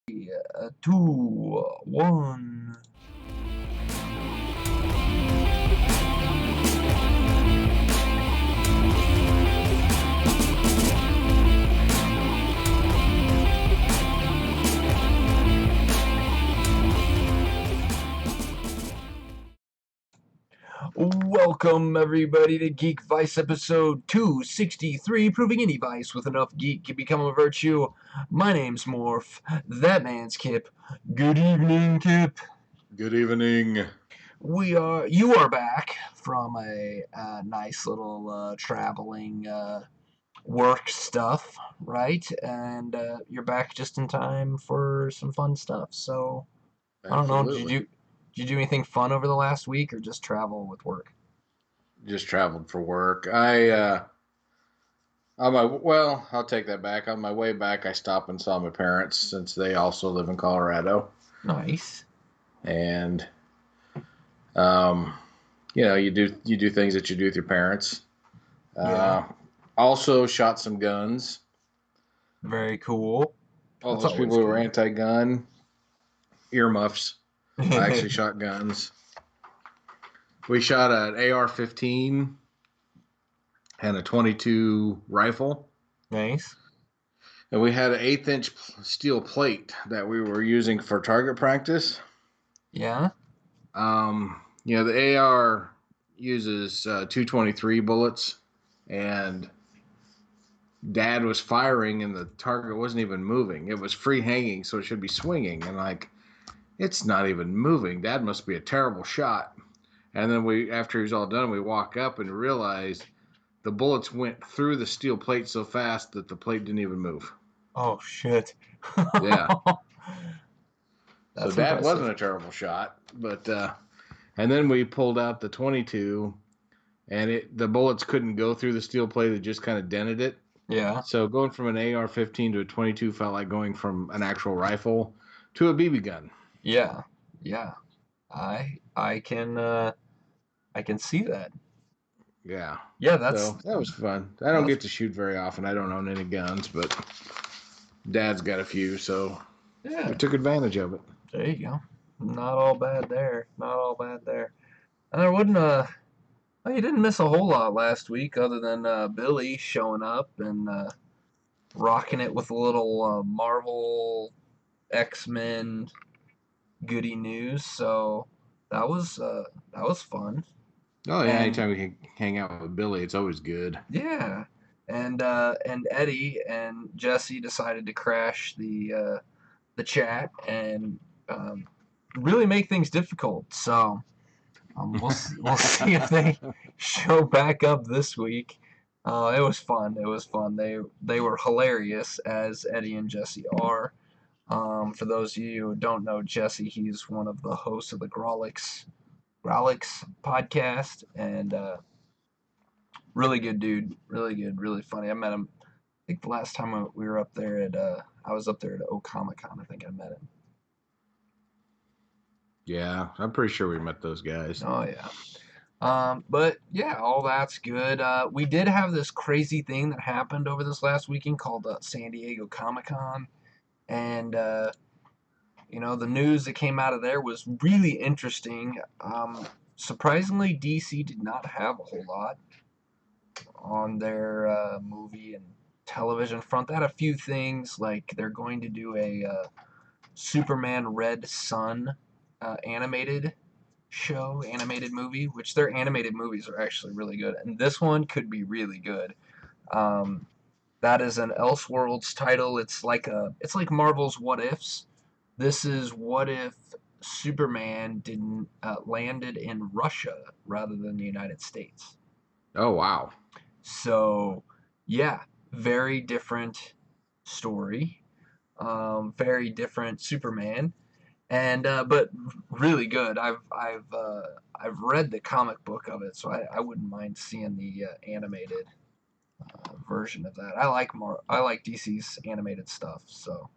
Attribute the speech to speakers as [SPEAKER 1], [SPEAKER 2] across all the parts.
[SPEAKER 1] Two, one. Welcome, everybody, to Geekvice episode 263, proving any vice with enough geek can become a virtue. My name's Morph. That man's Kip. Good evening, Kip.
[SPEAKER 2] Good evening.
[SPEAKER 1] You are back from a nice little traveling work stuff, right? And you're back just in time for some fun stuff. So, I don't know,
[SPEAKER 2] Absolutely.
[SPEAKER 1] did you do anything fun over the last week or just travel with work?
[SPEAKER 2] Just traveled for work. I'll take that back. On my way back, I stopped and saw my parents since they also live in Colorado.
[SPEAKER 1] Nice.
[SPEAKER 2] And, you do things that you do with your parents.
[SPEAKER 1] Yeah.
[SPEAKER 2] Also shot some guns.
[SPEAKER 1] Very cool.
[SPEAKER 2] All
[SPEAKER 1] That's
[SPEAKER 2] those people
[SPEAKER 1] always
[SPEAKER 2] who were
[SPEAKER 1] good.
[SPEAKER 2] anti-gun, earmuffs. I actually shot guns. We shot an AR-15 and a 22 rifle.
[SPEAKER 1] Nice.
[SPEAKER 2] And we had an 1/8 inch steel plate that we were using for target practice.
[SPEAKER 1] Yeah.
[SPEAKER 2] The AR uses 223 bullets, and Dad was firing, and the target wasn't even moving. It was free hanging, so it should be swinging. And it's not even moving. Dad must be a terrible shot. And then after he was all done, we walk up and realize the bullets went through the steel plate so fast that the plate didn't even move.
[SPEAKER 1] Oh, shit.
[SPEAKER 2] Yeah. So
[SPEAKER 1] That's
[SPEAKER 2] Dad
[SPEAKER 1] impressive.
[SPEAKER 2] wasn't a terrible shot, but and then we pulled out the 22, and the bullets couldn't go through the steel plate; it just kind of dented it.
[SPEAKER 1] Yeah.
[SPEAKER 2] So going from an AR-15 to a 22 felt like going from an actual rifle to a BB gun.
[SPEAKER 1] Yeah. Yeah. I can see that.
[SPEAKER 2] Yeah.
[SPEAKER 1] Yeah,
[SPEAKER 2] So that was fun. I don't get to shoot very often. I don't own any guns, but Dad's got a few, so
[SPEAKER 1] yeah.
[SPEAKER 2] we took advantage of it.
[SPEAKER 1] There you go. Not all bad there. Not all bad there. And there wasn't well, you didn't miss a whole lot last week other than Billy showing up and rocking it with a little Marvel X-Men goody news. So that was fun.
[SPEAKER 2] Oh yeah,
[SPEAKER 1] And
[SPEAKER 2] anytime we can hang out with Billy, it's always good.
[SPEAKER 1] yeah, and Eddie and Jesse decided to crash the chat and really make things difficult. So we'll see if they show back up this week. It was fun. It was fun. They were hilarious, as Eddie and Jesse are. For those of you who don't know Jesse, he's one of the hosts of the Grolix podcast, and really good dude. Really good. Really funny. I met him. I think the last time we were up there at I was up there at O Comic Con. I think I met him.
[SPEAKER 2] Yeah, I'm pretty sure we met those guys.
[SPEAKER 1] Oh yeah. But yeah, all that's good. We did have this crazy thing that happened over this last weekend called San Diego Comic Con, and the news that came out of there was really interesting. Surprisingly, DC did not have a whole lot on their movie and television front. They had a few things like they're going to do a Superman Red Sun animated movie, which their animated movies are actually really good, and this one could be really good. Um, that is an Elseworlds title. It's like Marvel's What Ifs. This is what if Superman didn't landed in Russia rather than the United States.
[SPEAKER 2] Oh wow.
[SPEAKER 1] So yeah, very different story, very different Superman, and but really good. I've read the comic book of it, so I wouldn't mind seeing the animated version of that. I like DC's animated stuff, so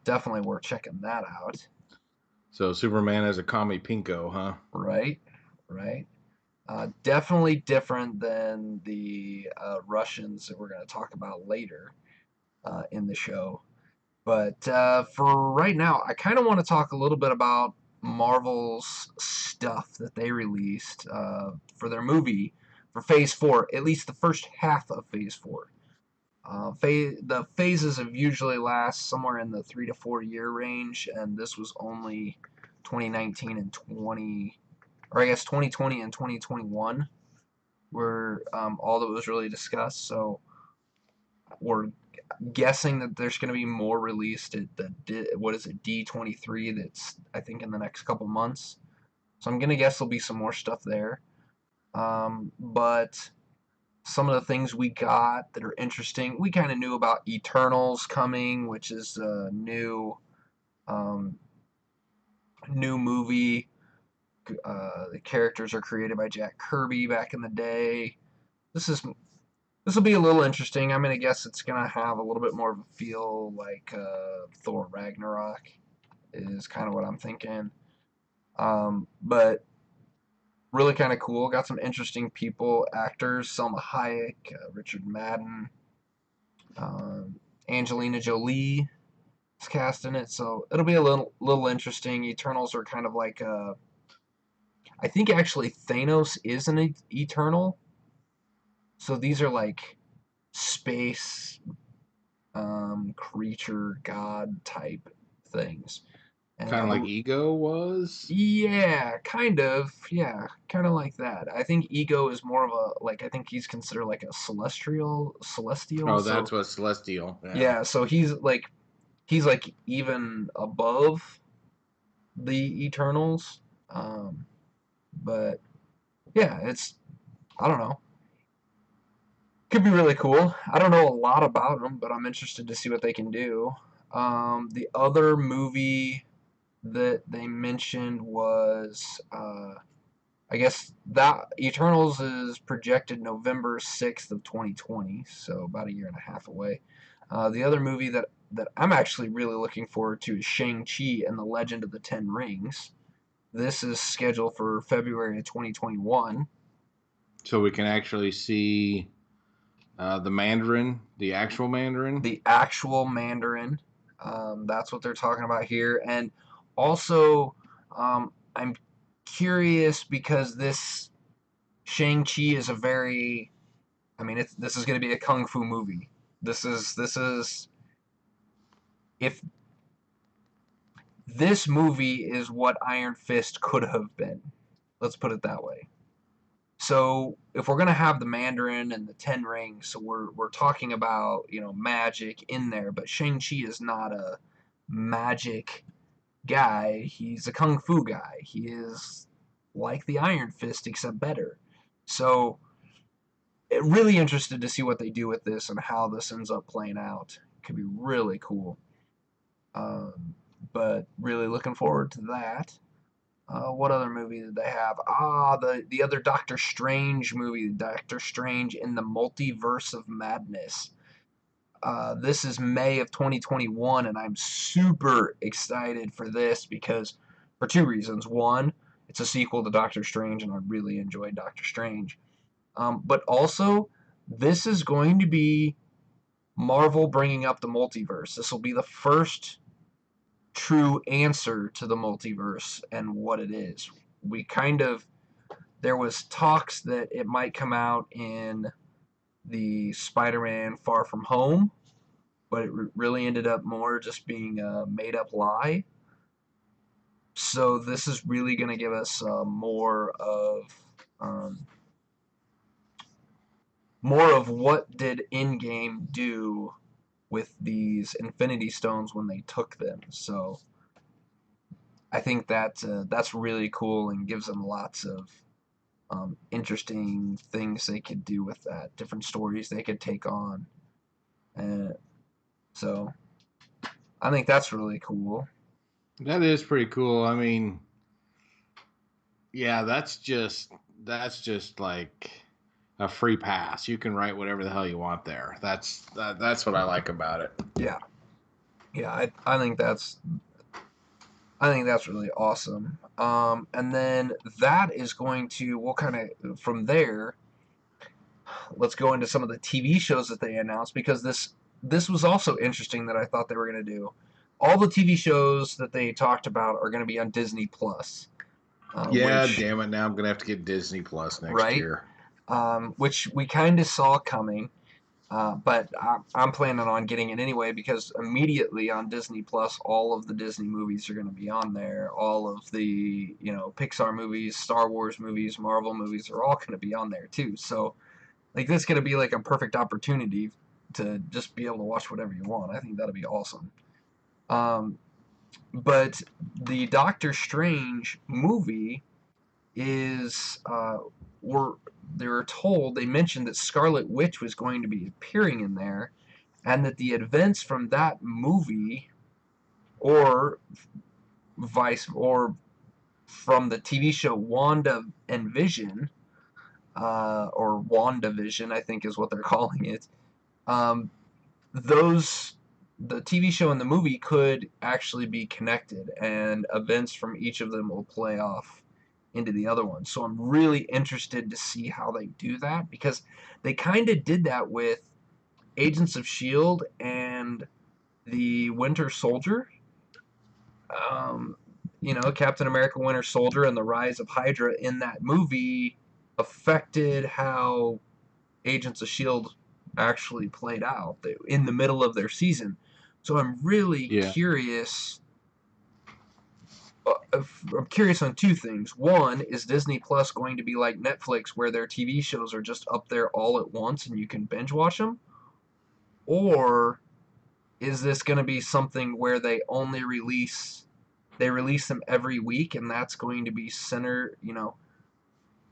[SPEAKER 1] definitely worth checking that out.
[SPEAKER 2] So Superman as a commie pinko, huh?
[SPEAKER 1] Right, right. Definitely different than the Russians that we're going to talk about later in the show. But for right now, I kind of want to talk a little bit about Marvel's stuff that they released for their movie for Phase 4, at least the first half of Phase 4. The phases have usually last somewhere in the 3 to 4 year range, and this was only 2019 and 20, or I guess 2020 and 2021 were all that was really discussed. So we're guessing that there's going to be more released at the what is it, D23, that's I think in the next couple months. So I'm gonna guess there'll be some more stuff there. But some of the things we got that are interesting, we kind of knew about Eternals coming, which is a um, new movie. The characters are created by Jack Kirby back in the day. This is this will be a little interesting. I'm gonna guess it's gonna have a little bit more of a feel like Thor Ragnarok is kind of what I'm thinking. But really kind of cool. Got some interesting people, actors: Selma Hayek, Richard Madden, Angelina Jolie is cast in it. So it'll be a little interesting. Eternals are kind of like I think actually Thanos is an Eternal. So these are like space creature god type things. And
[SPEAKER 2] Kind of like Ego was.
[SPEAKER 1] yeah, kind of. Yeah, kind of like that. I think Ego is more of a like I think he's considered like a celestial.
[SPEAKER 2] Oh,
[SPEAKER 1] So
[SPEAKER 2] that's what Celestial. Yeah.
[SPEAKER 1] yeah, so he's like even above the Eternals. Um, but yeah, it's I don't know. Could be really cool. I don't know a lot about them, but I'm interested to see what they can do. The other movie that they mentioned was I guess that Eternals is projected November 6th of 2020, so about a year and a half away. The other movie that I'm actually really looking forward to is Shang-Chi and the Legend of the Ten Rings. This is scheduled for February of 2021.
[SPEAKER 2] So we can actually see the Mandarin, the actual Mandarin.
[SPEAKER 1] The actual Mandarin. That's what they're talking about here. And also, I'm curious because this Shang-Chi is a very I mean, this is going to be a kung fu movie. This is if this movie is what Iron Fist could have been. Let's put it that way. So if we're gonna have the Mandarin and the Ten Rings, so we're talking about magic in there, but Shang Chi is not a magic guy. He's a kung fu guy. He is like the Iron Fist except better. So really interested to see what they do with this and how this ends up playing out. Could be really cool. But really looking forward to that. What other movie did they have? The other Doctor Strange movie, Doctor Strange in the Multiverse of Madness. This is May of 2021, and I'm super excited for this because for two reasons. One, it's a sequel to Doctor Strange, and I really enjoyed Doctor Strange. But also, this is going to be Marvel bringing up the multiverse. This will be the first true answer to the multiverse and what it is. We kind of there was talks that it might come out in the Spider-Man Far From Home, but it really ended up more just being a made-up lie. So this is really going to give us um, more of what did Endgame do with these Infinity Stones when they took them. So I think that's really cool and gives them lots of interesting things they could do with that, different stories they could take on. And so I think that's really cool.
[SPEAKER 2] That is pretty cool. I mean, yeah, that's just like a free pass. You can write whatever the hell you want there. That's what I like about it.
[SPEAKER 1] Yeah, yeah, I think that's really awesome. And then that is going to we'll kind of from there let's go into some of the TV shows that they announced because this this was also interesting that I thought they were going to do. All the TV shows that they talked about are going to be on Disney Plus,
[SPEAKER 2] Yeah,
[SPEAKER 1] which,
[SPEAKER 2] damn it. Now I'm going to have to get Disney Plus next
[SPEAKER 1] right?
[SPEAKER 2] year.
[SPEAKER 1] Which we kind of saw coming. But I'm planning on getting it anyway because immediately on Disney Plus, all of the Disney movies are going to be on there. All of the Pixar movies, Star Wars movies, Marvel movies are all going to be on there too. So like this is going to be like a perfect opportunity to just be able to watch whatever you want. I think that'll be awesome. Um, but the Doctor Strange movie is were they were told they mentioned that Scarlet Witch was going to be appearing in there, and that the events from that movie, or vice or from the TV show Wanda and Vision, or WandaVision, I think is what they're calling it. Um, those the TV show and the movie could actually be connected, and events from each of them will play off into the other one. So I'm really interested to see how they do that because they kind of did that with Agents of Shield and the Winter Soldier. Um, Captain America: Winter Soldier and the rise of Hydra in that movie affected how Agents of Shield actually played out in the middle of their season. So
[SPEAKER 2] Yeah.
[SPEAKER 1] I'm curious on two things. One, is Disney Plus going to be like Netflix, where their TV shows are just up there all at once and you can binge watch them? Or is this going to be something where they release them every week, and that's going to be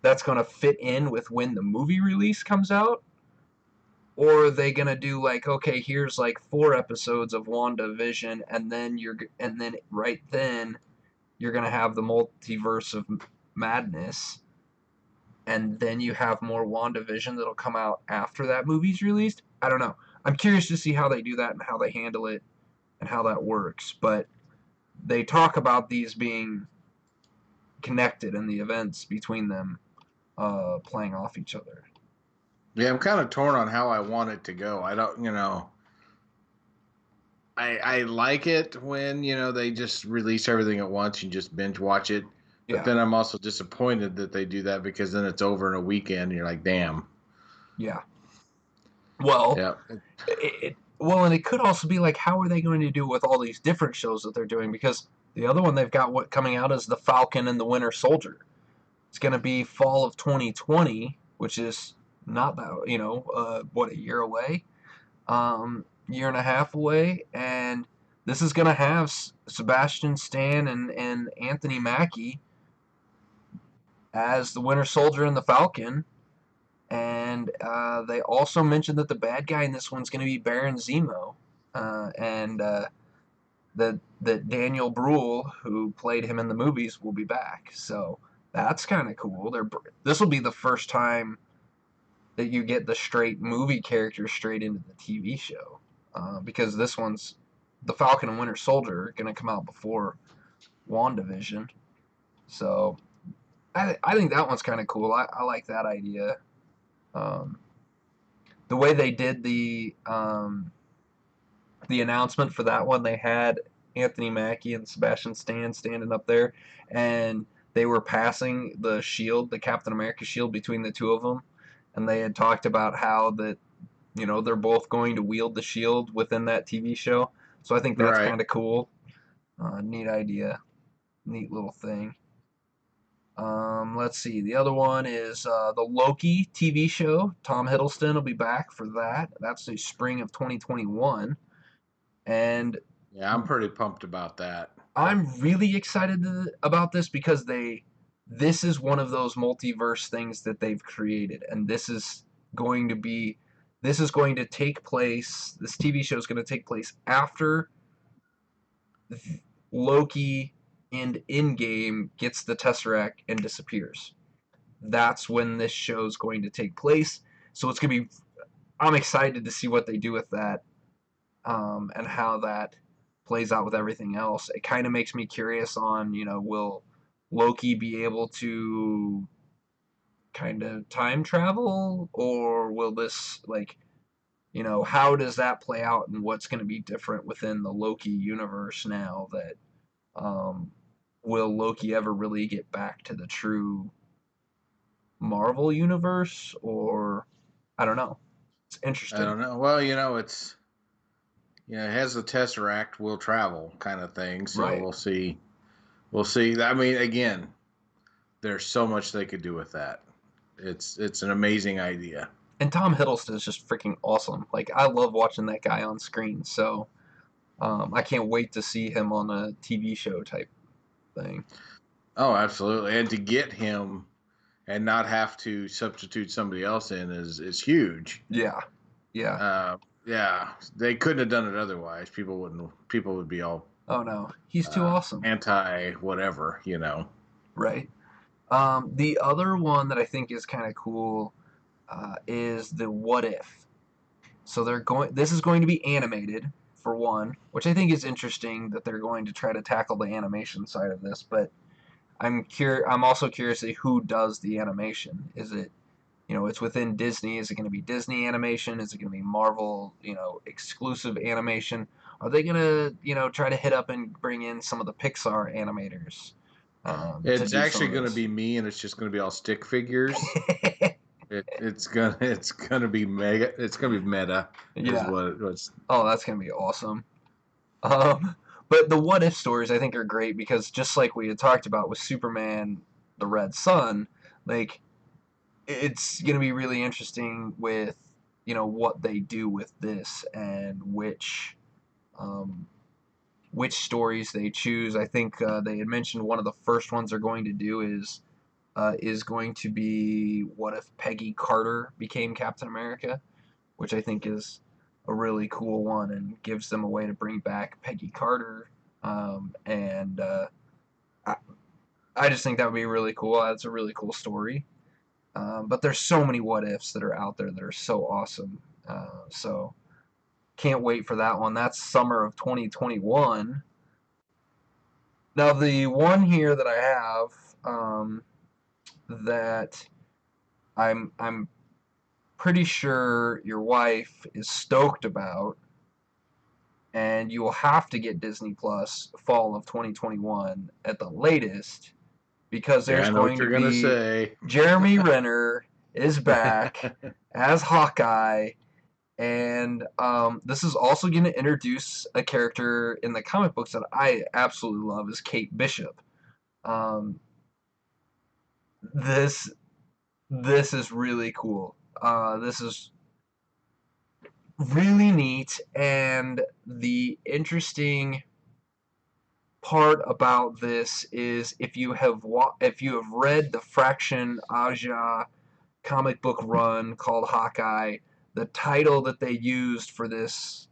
[SPEAKER 1] that's going to fit in with when the movie release comes out? Or are they gonna do like, okay, here's like 4 episodes of WandaVision, and then right then you're gonna have the multiverse of madness, and then you have more WandaVision that'll come out after that movie's released? I don't know. I'm curious to see how they do that and how they handle it and how that works. But they talk about these being connected and the events between them playing off each other.
[SPEAKER 2] Yeah, I'm kind of torn on how I want it to go. I don't, I like it when, they just release everything at once and just binge watch it. But
[SPEAKER 1] Yeah,
[SPEAKER 2] then I'm also disappointed that they do that because then it's over in a weekend and you're like, damn.
[SPEAKER 1] yeah. Well,
[SPEAKER 2] Yeah.
[SPEAKER 1] and it could also be like, how are they going to do with all these different shows that they're doing? Because the other one they've got what coming out is the Falcon and the Winter Soldier. It's going to be fall of 2020, which is not that what, a year away, year and a half away, and this is going to have Sebastian Stan and Anthony Mackie as the Winter Soldier and the Falcon. And they also mentioned that the bad guy in this one's going to be Baron Zemo, and that Daniel Bruhl, who played him in the movies, will be back. So that's kind of cool. This will be the first time that you get the straight movie character straight into the TV show, because this one's the Falcon and Winter Soldier are going to come out before WandaVision. So I think that one's kind of cool. I like that idea. Um, the way they did the announcement for that one, they had Anthony Mackie and Sebastian Stan standing up there, and they were passing the shield, the Captain America shield, between the two of them, and they had talked about how that they're both going to wield the shield within that TV show. So I think that's
[SPEAKER 2] Right.
[SPEAKER 1] kind of cool. Neat idea, neat little thing. Let's see. The other one is the Loki TV show. Tom Hiddleston will be back for that. That's the spring of 2021. And
[SPEAKER 2] Yeah, I'm pretty pumped about that.
[SPEAKER 1] I'm really excited about this because this is one of those multiverse things that they've created, and going to be, this is going to take place. This TV show is going to take place after Loki and Endgame gets the Tesseract and disappears. That's when this show is going to take place. So it's going to be. I'm excited to see what they do with that, and how that plays out with everything else. It kind of makes me curious on, will Loki be able to kind of time travel, or will this, like, how does that play out and what's going to be different within the Loki universe now that um, will Loki ever really get back to the true Marvel universe, or I don't know. It's
[SPEAKER 2] I
[SPEAKER 1] interesting.
[SPEAKER 2] don't know. Well, it's it has the Tesseract will travel kind of thing, so
[SPEAKER 1] Right.
[SPEAKER 2] we'll see. We'll see. I mean, again, there's so much they could do with that. It's an amazing idea.
[SPEAKER 1] And Tom Hiddleston is just freaking awesome. Like I love watching that guy on screen. So I can't wait to see him on a TV show type thing.
[SPEAKER 2] Oh, absolutely. And to get him and not have to substitute somebody else in is huge.
[SPEAKER 1] Yeah. Yeah.
[SPEAKER 2] Uh, yeah, they couldn't have done it otherwise. People wouldn't. People would be all
[SPEAKER 1] Oh no, he's too awesome.
[SPEAKER 2] anti whatever.
[SPEAKER 1] Right. The other one that I think is kind of cool is the What If. So they're going. This is going to be animated for one, which I think is interesting that they're going to try to tackle the animation side of this. But I'm also curious to see who does the animation. Is it it's within Disney? Is it going to be Disney animation? Is it going to be Marvel exclusive animation? Are they going to try to hit up and bring in some of the Pixar animators to
[SPEAKER 2] It's
[SPEAKER 1] do some
[SPEAKER 2] actually
[SPEAKER 1] of
[SPEAKER 2] going to
[SPEAKER 1] this?
[SPEAKER 2] be me, and it's just going to be all stick figures. It's gonna be mega. It's gonna be meta, is
[SPEAKER 1] Yeah.
[SPEAKER 2] what's.
[SPEAKER 1] Oh, that's going to be awesome. Um, but the what if stories I think are great because just like we had talked about with Superman, the Red Sun, like it's going to be really interesting with what they do with this and um, which stories they choose. I think they had mentioned one of the first ones they're going to do is going to be what if Peggy Carter became Captain America, which I think is a really cool one and gives them a way to bring back Peggy Carter. And I, I just think that would be really cool. That's a really cool story. But there's so many what ifs that are out there that are so awesome. So can't wait for that one. That's summer of 2021. Now the one here that I have that I'm pretty sure your wife is stoked about, and you will have to get Disney Plus fall of 2021 at the latest because
[SPEAKER 2] Yeah,
[SPEAKER 1] there's
[SPEAKER 2] I know what
[SPEAKER 1] going to
[SPEAKER 2] you're gonna
[SPEAKER 1] be
[SPEAKER 2] say.
[SPEAKER 1] Jeremy Renner is back as Hawkeye. And this is also going to introduce a character in the comic books that I absolutely love is Kate Bishop. Um, this this is really cool. This is really neat, and the interesting part about this is if you have read the Fraction Aja comic book run called Hawkeye, the title that they used for this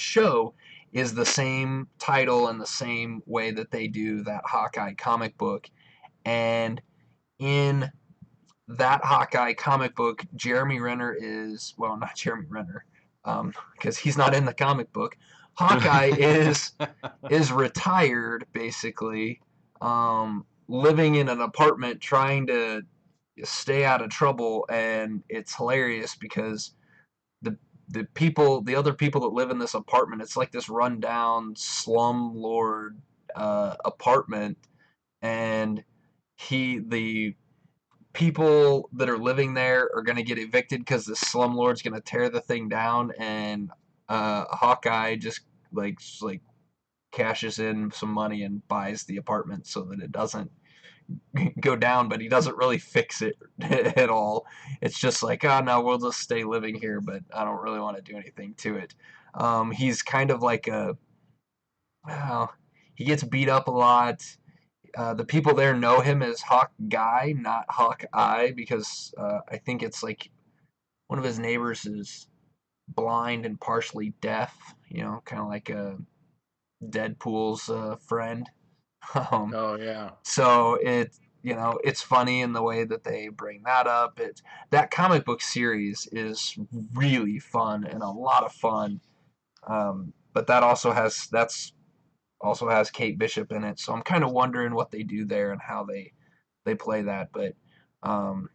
[SPEAKER 1] show is the same title and the same way that they do that Hawkeye comic book. And in that Hawkeye comic book, Jeremy Renner is, well, not Jeremy Renner, because he's not in the comic book. Hawkeye is retired basically, living in an apartment trying to stay out of trouble, and it's hilarious because the the other people that live in this apartment, it's like this rundown slumlord apartment, and the people that are living there are going to get evicted because the slumlord's going to tear the thing down, and Hawkeye just like cashes in some money and buys the apartment so that it doesn't go down, but he doesn't really fix it at all. It's just like, oh no, we'll just stay living here, but I don't really want to do anything to it. He's kind of like well, he gets beat up a lot. The people there know him as Hawk Guy, not Hawk Eye, because I think it's like one of his neighbors is blind and partially deaf. Kind of like Deadpool's friend. Um,
[SPEAKER 2] Oh yeah.
[SPEAKER 1] so it's funny in the way that they bring that up. That comic book series is really fun and a lot of fun. But that's also has Kate Bishop in it. So I'm kind of wondering what they do there and how they play that. But um,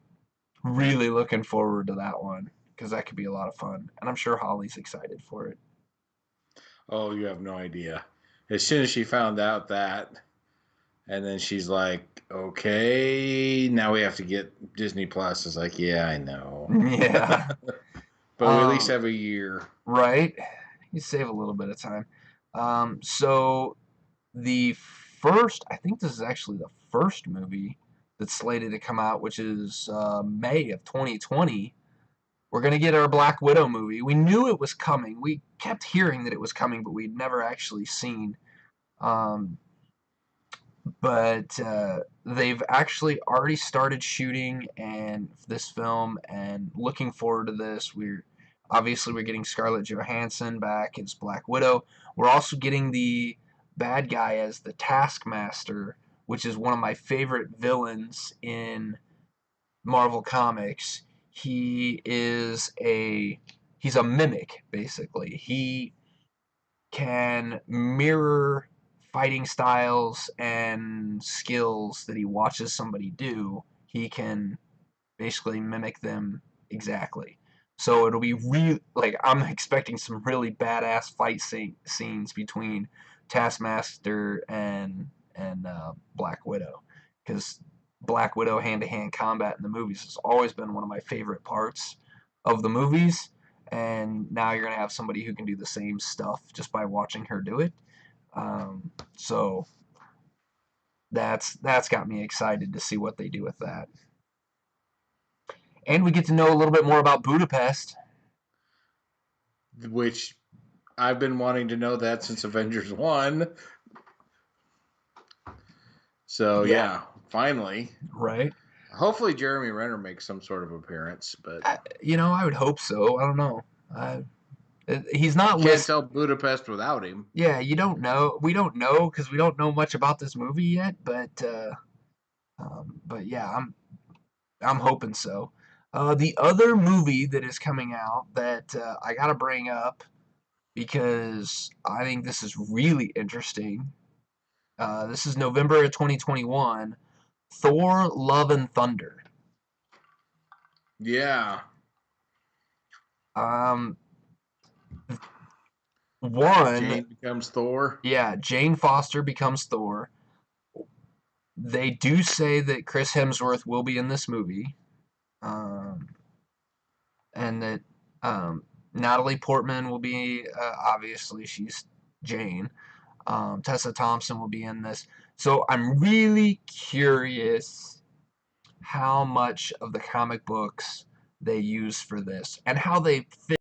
[SPEAKER 1] really looking forward to that one. because that could be a lot of fun, and I'm sure Holly's excited for it.
[SPEAKER 2] Oh, you have no idea. As soon as she found out that, and then she's like, "Okay, now we have to get Disney Plus." It's like, yeah, I know,
[SPEAKER 1] Yeah.
[SPEAKER 2] but we at least have a year.
[SPEAKER 1] Right. You save a little bit of time. So the first, I think this is actually the first movie that's slated to come out, which is May of 2020. We're gonna get our Black Widow movie. We knew it was coming. We kept hearing that it was coming, but we'd never actually seen. Um, but they've actually already started shooting and this film, and looking forward to this. We're getting Scarlett Johansson back as Black Widow. We're also getting the bad guy as the Taskmaster, which is one of my favorite villains in Marvel Comics. He's a mimic, basically. He can mirror fighting styles and skills that he watches somebody do. He can basically mimic them exactly. So it'll be I'm expecting some really badass scenes between Taskmaster and Black Widow, because Black Widow hand-to-hand combat in the movies has always been one of my favorite parts of the movies, and now you're gonna have somebody who can do the same stuff just by watching her do it. So that's got me excited to see what they do with that. And we get to know a little bit more about Budapest.
[SPEAKER 2] Which I've been wanting to know that since Avengers 1. So,
[SPEAKER 1] Yeah,
[SPEAKER 2] yeah, finally.
[SPEAKER 1] right.
[SPEAKER 2] Hopefully, Jeremy Renner makes some sort of appearance, but
[SPEAKER 1] I would hope so. I don't know. He's
[SPEAKER 2] you
[SPEAKER 1] not
[SPEAKER 2] can't
[SPEAKER 1] listed.
[SPEAKER 2] tell Budapest without him.
[SPEAKER 1] Yeah, you don't know. We don't know because we don't know much about this movie yet. But yeah, I'm hoping so. The other movie that is coming out that I gotta bring up because I think this is really interesting. This is November of 2021. Thor: Love and Thunder.
[SPEAKER 2] Yeah.
[SPEAKER 1] Um, One,
[SPEAKER 2] Jane becomes Thor.
[SPEAKER 1] yeah, Jane Foster becomes Thor. They do say that Chris Hemsworth will be in this movie, um, and that Natalie Portman will be, obviously she's Jane. Tessa Thompson will be in this. So I'm really curious how much of the comic books they use for this and how they fit